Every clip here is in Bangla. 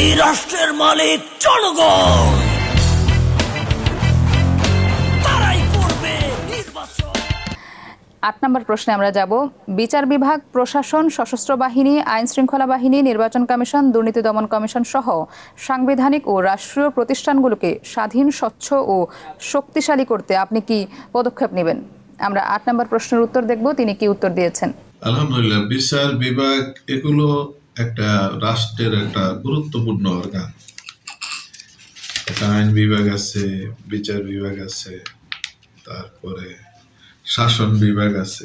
এই রাষ্ট্রের মালিক জনগণ, তারাই করবে নির্বাচন। ৮ নম্বর প্রশ্নে আমরা যাব। বিচার বিভাগ, প্রশাসন, সশস্ত্র বাহিনী, আইন শৃঙ্খলা বাহিনী, নির্বাচন কমিশন, দুর্নীতি দমন কমিশন সহ সাংবিধানিক ও রাষ্ট্রীয় প্রতিষ্ঠানগুলোকে স্বাধীন, স্বচ্ছ ও শক্তিশালী করতে আপনি কি পদক্ষেপ নেবেন? আমরা ৮ নম্বর প্রশ্নের উত্তর দেখব, তিনি কি উত্তর দিয়েছেন। আলহামদুলিল্লাহ, বিচার বিভাগ এগুলো একটা রাষ্ট্রের একটা গুরুত্বপূর্ণ অর্গান। একটা আইন বিভাগ আছে, বিচার বিভাগ আছে, তারপরে শাসন বিভাগ আছে।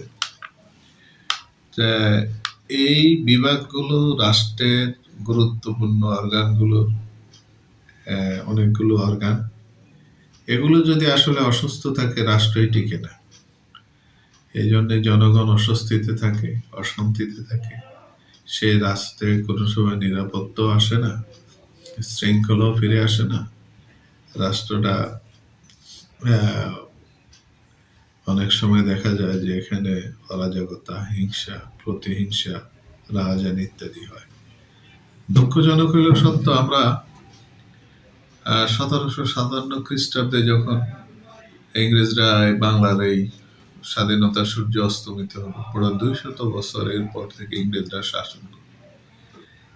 এই বিভাগগুলো রাষ্ট্রের গুরুত্বপূর্ণ অর্গানগুলো, অনেকগুলো অর্গান। এগুলো যদি আসলে অসুস্থ থাকে, রাষ্ট্রই টিকে না। এই জন্য জনগণ অস্বস্তিতে থাকে, অশান্তিতে থাকে। সে রাস্তায় কোনো সময় নিরাপত্তাও আসে না, শৃঙ্খলাও ফিরে আসে না। রাষ্ট্রটা অনেক সময় দেখা যায় যে এখানে অরাজকতা, হিংসা, প্রতিহিংসা, রাহাজানি ইত্যাদি হয়। দুঃখজনক হলেও সত্য, আমরা 1757 খ্রিস্টাব্দে যখন ইংরেজরা বাংলার এই স্বাধীনতা সূর্য অস্তমিত হলো, পুরো 200 বছরের পর থেকে ইংরেজরা শাসন করে।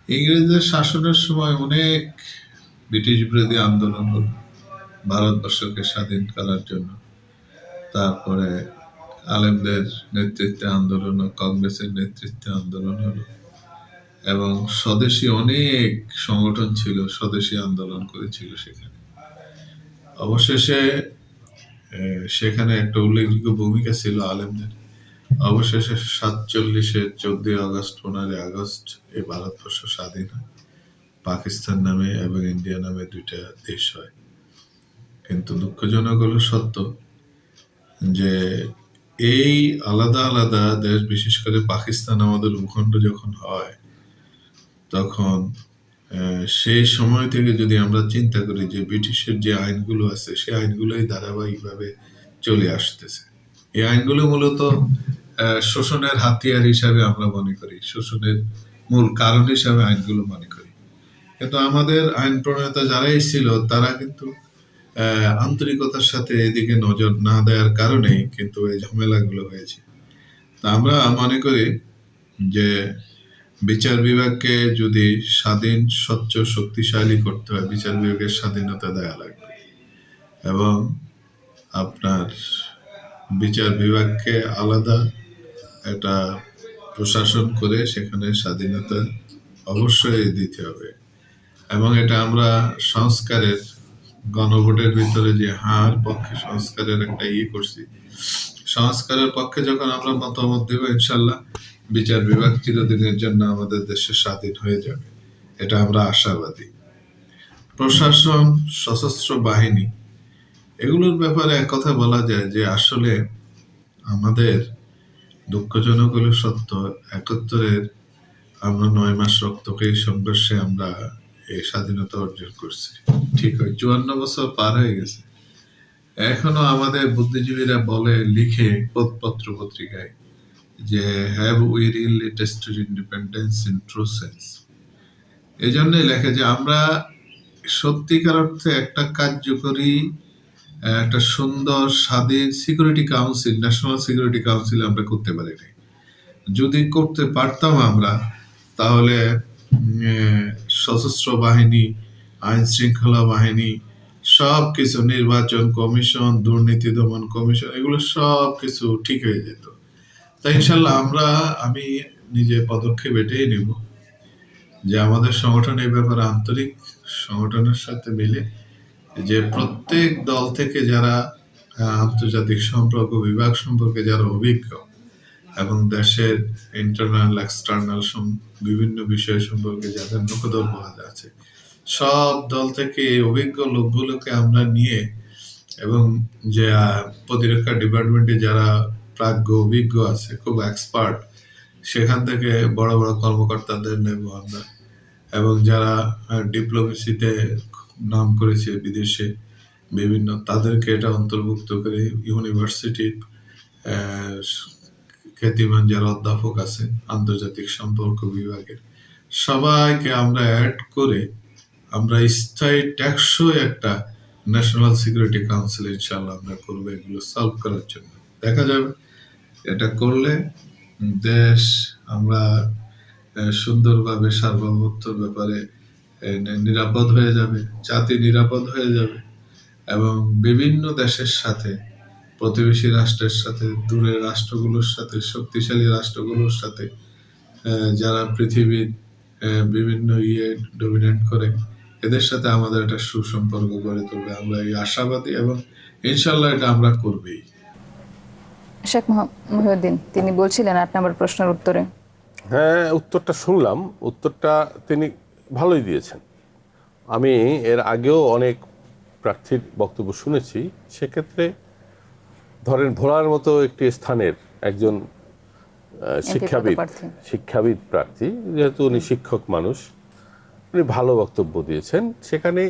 ইংরেজদের শাসনের সময় অনেক ব্রিটিশ বিরোধী আন্দোলন হলো ভারতবর্ষকে স্বাধীন করার জন্য। তারপরে আলেমদের নেতৃত্বে আন্দোলন, কংগ্রেসের নেতৃত্বে আন্দোলন হলো, এবং স্বদেশী অনেক সংগঠন ছিল, স্বদেশী আন্দোলন করেছিল সেখানে। অবশেষে সেখানে একটা উল্লেখযোগ্য ভূমিকা ছিল আলেমদের। অবশেষে 47-এর 14 আগস্ট, 15 আগস্ট এই ভারতবর্ষ স্বাধীন হয়। পাকিস্তান নামে এবং ইন্ডিয়া নামে দুইটা দেশ হয়। কিন্তু দুঃখজনক হলো সত্য যে এই আলাদা আলাদা দেশ, বিশেষ করে পাকিস্তান আমাদের ভূখণ্ড যখন হয়, তখন সেই সময় থেকে যদি আমরা চিন্তা করি যে ব্রিটিশের যে আইনগুলো আছে, সেই আইনগুলোই ধারাবাহিকভাবে চলে আসতেছে। এই আইনগুলো মূলত শোষণের হাতিয়ার হিসাবে আমরা মনে করি, শোষণের মূল কারণ হিসাবে আইনগুলো মনে করি। কিন্তু আমাদের আইন প্রণেতা যারাই ছিল, তারা কিন্তু আন্তরিকতার সাথে এদিকে নজর না দেওয়ার কারণেই কিন্তু এই ঝামেলাগুলো হয়েছে। তা আমরা মনে করি যে বিচার বিভাগকে যদি স্বাধীন, স্বচ্ছ, শক্তিশালী করতে হয়, বিচার বিভাগের স্বাধীনতা দেওয়া লাগবে, এবং আপনার বিচার বিভাগকে আলাদা একটা প্রশাসন করে সেখানে স্বাধীনতা অবশ্যই দিতে হবে। এবং এটা আমরা সংস্কারের, গণভোটের ভিতরে যে হার পক্ষে সংস্কারের একটা করছি, সংস্কারের পক্ষে যখন আমরা মতামত দেব, ইনশাল্লাহ বিচার বিভাগ চিরদিনের জন্য আমাদের দেশে স্বাধীন হয়ে যাবে, এটা আমরা আশাবাদী। প্রশাসন, সশস্ত্র বাহিনী, এগুলোর ব্যাপারে এক কথা বলা যায় যে আসলে আমাদের দুঃখজনক হলে সত্য, 71-এর আমরা 9 মাস রক্তক্ষয়ী সংঘর্ষে আমরা এই স্বাধীনতা অর্জন করছি। ঠিক হয়, 54 বছর পার হয়ে গেছে। এখনো আমাদের বুদ্ধিজীবীরা বলে, লিখে পত্র পত্রিকায় যে have we really tested independence in true sense. এই জন্যই লেখে যে আমরা সত্যিকার অর্থে একটা কার্যকরী, একটা সুন্দর, স্বাধীন security council, national security council আমরা করতে পারি নাই। যদি করতে পারতাম আমরা, তাহলে সশস্ত্র বাহিনী, আইন শৃঙ্খলা বাহিনী, সব কিছু, নির্বাচন কমিশন, দুর্নীতি দমন কমিশন, এগুলো সব কিছু ঠিক হয়ে যেত। তাই ইনশাল্লাহ আমি নিজে পদক্ষেপ এটাই নেব যে আমাদের সংগঠন এই ব্যাপারে আন্তরিক, সংগঠনের সাথে মিলে যে প্রত্যেক দল থেকে যারা আন্তর্জাতিক সম্পর্ক বিভাগ সম্পর্কে যারা অভিজ্ঞ, এবং দেশের ইন্টারনাল এক্সটার্নাল বিভিন্ন বিষয় সম্পর্কে যাদের নখদর্পণ আছে, সব দল থেকে এই অভিজ্ঞ লোকগুলোকে আমরা নিয়ে, এবং যে প্রতিরক্ষা ডিপার্টমেন্টে যারা প্রাজ্ঞ, অভিজ্ঞ আছে, খুব এক্সপার্ট, সেখান থেকে বড় বড় কর্মকর্তাদের নেব আমরা, এবং যারা ডিপ্লোমেসিতে নাম করেছে বিদেশে বিভিন্ন, তাদেরকে এটা অন্তর্ভুক্ত করে ইউনিভার্সিটির খ্যাতিমান যারা অধ্যাপক আছে আন্তর্জাতিক সম্পর্ক বিভাগের, সবাইকে আমরা অ্যাড করে আমরা স্থায়ী টেকসই একটা ন্যাশনাল সিকিউরিটি কাউন্সিল ইনশাআল্লাহ আমরা করবো এগুলো সলভ করার জন্য। দেখা যাবে এটা করলে দেশ আমরা সুন্দরভাবে সার্বভৌমত্বর ব্যাপারে নিরাপদ হয়ে যাবে, জাতি নিরাপদ হয়ে যাবে এবং বিভিন্ন দেশের সাথে, প্রতিবেশী রাষ্ট্রের সাথে, দূরের রাষ্ট্রগুলোর সাথে, শক্তিশালী রাষ্ট্রগুলোর সাথে, যারা পৃথিবীর বিভিন্ন ডমিনেট করে, এদের সাথে আমাদের একটা সুসম্পর্ক গড়ে তুলবে। আমরা এই আশাবাদী এবং ইনশাল্লাহ এটা আমরা করবেই। শেখ মহিউদ্দিন তিনি বলছিলেন 8 নম্বর প্রশ্নের উত্তরে। হ্যাঁ, উত্তরটা শুনলাম, উত্তরটা তিনি ভালোই দিয়েছেন। আমি এর আগেও অনেক প্রার্থীর বক্তব্য শুনেছি, সেক্ষেত্রে ধরেন ভোলার মতো একটি স্থানের একজন শিক্ষাবিদ প্রার্থী, যেহেতু উনি শিক্ষক মানুষ, উনি ভালো বক্তব্য দিয়েছেন। সেখানে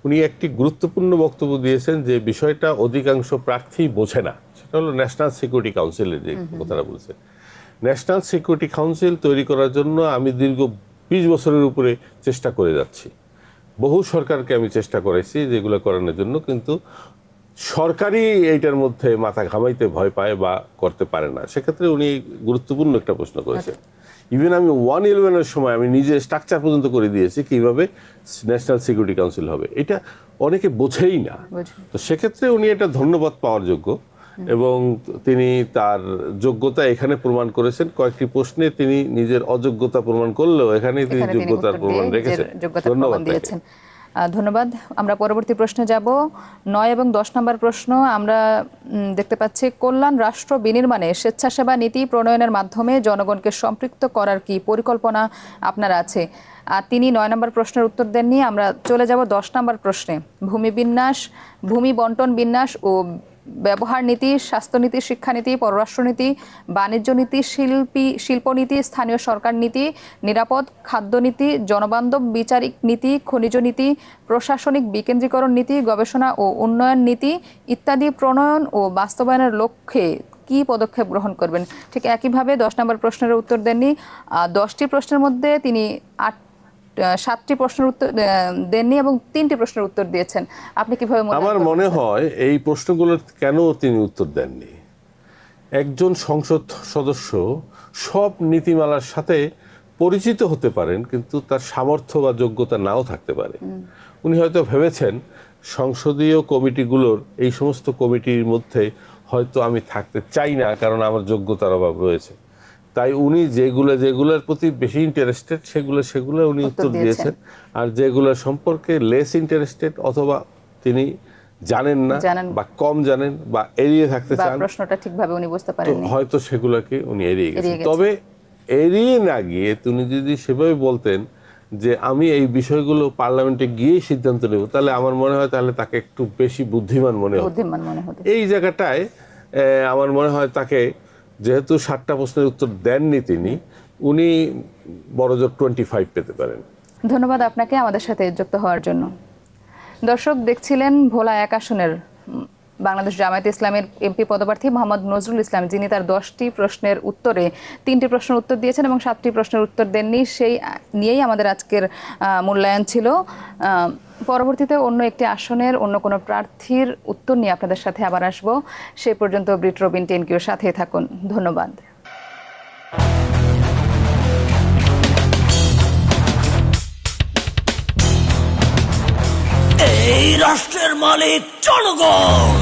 উনি একটি গুরুত্বপূর্ণ বক্তব্য দিয়েছেন যে বিষয়টা অধিকাংশ প্রার্থী বোঝে না, সেটা হলো ন্যাশনাল সিকিউরিটি কাউন্সিলের যে কথাটা বলছেন। ন্যাশনাল সিকিউরিটি কাউন্সিল তৈরি করার জন্য আমি দীর্ঘ 20 বছরের উপরে চেষ্টা করে যাচ্ছি। বহু সরকারকে আমি চেষ্টা করেছি যেগুলো করানোর জন্য, কিন্তু সরকারই এইটার মধ্যে মাথা ঘামাইতে ভয় পায় বা করতে পারে না। সেক্ষেত্রে উনি গুরুত্বপূর্ণ একটা প্রশ্ন করেছেন। ইভেন আমি 111-এর সময় আমি নিজে স্ট্রাকচার পর্যন্ত করে দিয়েছি কিভাবে ন্যাশনাল সিকিউরিটি কাউন্সিল হবে, এটা অনেকে বোঝেই না। তো সেক্ষেত্রে উনি এটা ধন্যবাদ পাওয়ার যোগ্য এবং তিনি তার যোগ্যতা এখানে প্রমাণ করেছেন। কয়েকটি প্রশ্নে তিনি নিজের অযোগ্যতা প্রমাণ করলেও এখানে তিনি যোগ্যতার প্রমাণ রেখেছেন। ধন্যবাদ দিয়েছেন। ধন্যবাদ। আমরা পরবর্তী প্রশ্নে যাব। 9 এবং 10 নম্বর প্রশ্ন আমরা দেখতে পাচ্ছি, কল্যাণ রাষ্ট্র বিনির্মাণে স্বেচ্ছাসেবা নীতি প্রণয়নের মাধ্যমে জনগণকে সম্পৃক্ত করার কি পরিকল্পনা আপনার আছে? আর তিনি 9 নম্বর প্রশ্নের উত্তর দেননি। আমরা চলে যাব 10 নম্বর প্রশ্নে। ভূমি বন্টন বিন্যাস ও ব্যবহার নীতি, স্বাস্থ্যনীতি, শিক্ষানীতি, পররাষ্ট্রনীতি, বাণিজ্য নীতি, শিল্পনীতি, স্থানীয় সরকার নীতি, নিরাপদ খাদ্যনীতি, জনবান্ধব বিচারিক নীতি, খনিজ নীতি, প্রশাসনিক বিকেন্দ্রীকরণ নীতি, গবেষণা ও উন্নয়ন নীতি ইত্যাদি প্রণয়ন ও বাস্তবায়নের লক্ষ্যে কি পদক্ষেপ গ্রহণ করবেন? ঠিক একইভাবে 10 নম্বর প্রশ্নের উত্তর দেননি। 10টি প্রশ্নের মধ্যে তিনি 7টি প্রশ্নের উত্তর দেননি এবং 3টি প্রশ্নের উত্তর দিয়েছেন। আপনি কিভাবে? আমার মনে হয় এই প্রশ্নগুলোর কেন তিনি উত্তর দেননি। একজন সংসদ সদস্য সব নীতিমালার সাথে পরিচিত হতে পারেন, কিন্তু তার সামর্থ্য বা যোগ্যতা নাও থাকতে পারে। উনি হয়তো ভেবেছেন সংসদীয় কমিটিগুলোর এই সমস্ত কমিটির মধ্যে হয়তো আমি থাকতে চাই না, কারণ আমার যোগ্যতার অভাব রয়েছে। তাই উনি যেগুলোর প্রতি বেশি ইন্টারেস্টেড সেগুলো উনি উত্তর দিয়েছেন, আর যেগুলো সম্পর্কে লেস ইন্টারেস্টেড অথবা তিনি জানেন না বা কম জানেন বা এড়িয়ে থাকতে চান, প্রশ্নটা ঠিকভাবে উনি বুঝতে পারেননি, হয়তো সেগুলোকে উনি এড়িয়ে গেছেন। তবে এড়িয়ে না গিয়ে তিনি যদি সেভাবে বলতেন যে আমি এই বিষয়গুলো পার্লামেন্টে গিয়ে সিদ্ধান্ত নেব, তাহলে আমার মনে হয় তাহলে তাকে একটু বেশি বুদ্ধিমান মনে হতো। এই জায়গাটায় আমার মনে হয় তাকে, যেহেতু 7টা প্রশ্নের উত্তর দেননি তিনি, উনি বড়জোর 25 পেতে পারেন। ধন্যবাদ আপনাকে আমাদের সাথে যুক্ত হওয়ার জন্য। দর্শক দেখছিলেন ভোলা 1 আসনের বাংলাদেশ জামায়াতে ইসলামের এমপি পদপ্রার্থী মোহাম্মদ নজরুল ইসলাম, যিনি তার 10টি প্রশ্নের উত্তরে 3টি প্রশ্নের উত্তর দিয়েছেন এবং 7টি প্রশ্নের উত্তর দেননি। সেই নিয়েই আমাদের আজকের মূল্যায়ন ছিল। পরবর্তীতে অন্য একটি আসনের অন্য কোনো প্রার্থীর উত্তর নিয়ে আপনাদের সাথে আবার আসব। সেই পর্যন্ত ব্রিট রবিন 10Qর সাথে থাকুন। ধন্যবাদ। এই রাষ্ট্রের মালিক জনগণ।